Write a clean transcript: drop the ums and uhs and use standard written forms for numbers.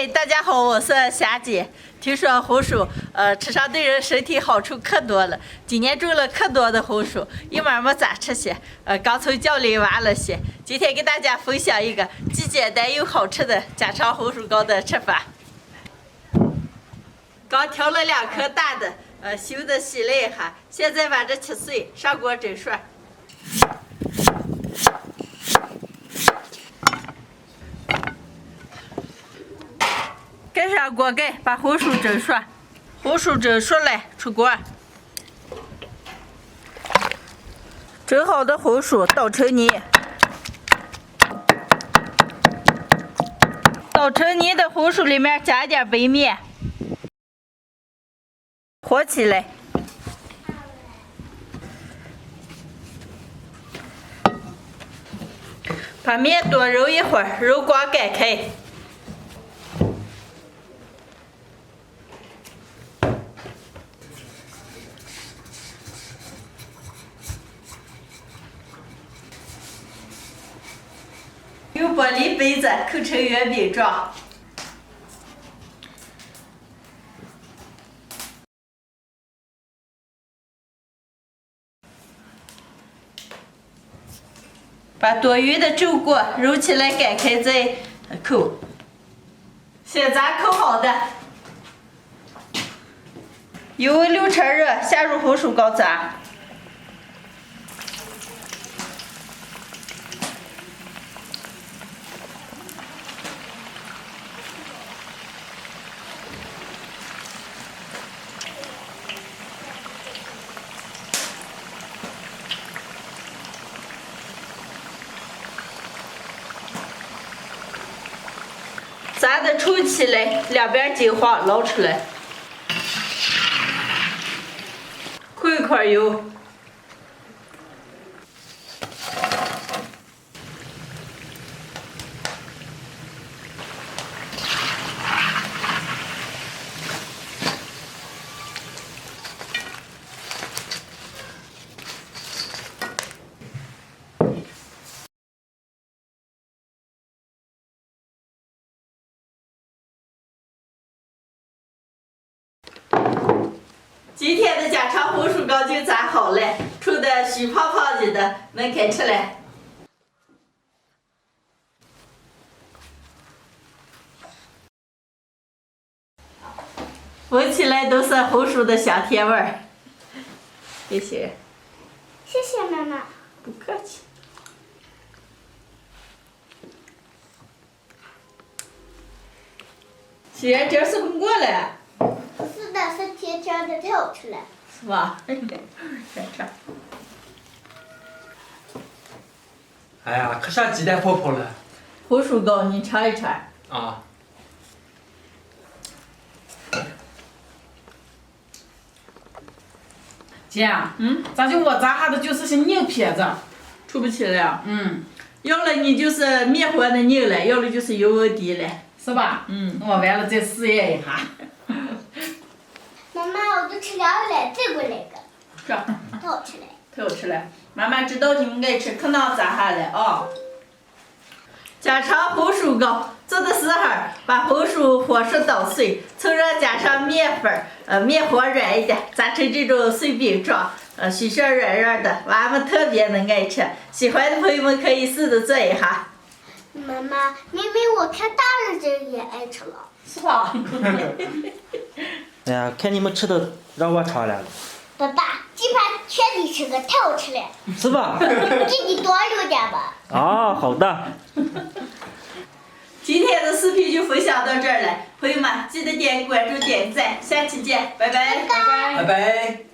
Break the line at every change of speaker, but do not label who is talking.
嗨，大家好，我是霞姐。听说红薯，吃上对人身体好处可多了。今年种了可多的红薯，一门没咋吃些，刚从窖里挖了些。今天给大家分享一个既简单又好吃的家常红薯糕的吃法。刚挑了2颗大的，修的洗了一下，现在把这切碎，上锅蒸熟。盖上锅盖，把红薯蒸熟。红薯蒸熟了，出锅。蒸好的红薯捣成泥。捣成泥的红薯里面加一点白面，和起来。把面多揉一会儿，揉光盖开。用玻璃杯子扣成圆饼状。把多余的粥过揉起来，擀开再扣。现炸扣好的，油6成热，下入红薯糕炸。炸的稠起来，两边金黄，捞出来。扣一块油，今天的家常红薯糕就炸好了，出的虚胖胖的，能开吃了。闻起来都是红薯的香甜味儿。谢谢。
谢谢妈妈。
不客气。既然这是过了。
是的，是甜甜的，太好吃了。
是吧？再吃。
哎呀，可像鸡蛋泡泡了。
红薯糕，你尝一尝。
啊。
姐，咋就我炸下的就是些硬皮子，
出不起来。要了你就是面和的硬了，要了就是油温低了，
是吧？我完了再试验一下。
妈妈，我都吃凉了，再给我来个。
是。
太好吃了。
太好吃了，妈妈知道你们爱吃，可能炸下来啊。家常红薯糕做的时候，把红薯和熟捣碎，凑热加上面粉，面和软一点，炸成这种碎饼状，稀稀软软的，娃们特别能爱吃。喜欢的朋友们可以试着做一下。
妈妈，明明我看大人这也爱吃了。
是吧？
哎呀，看你们吃的，让我尝来了。
爸爸，这盘全你吃个，太好吃了。
是吧？
给你多留点吧。
啊，好的。
今天的视频就分享到这儿了，朋友们记得点关注、点赞，下期见，拜拜，
拜拜。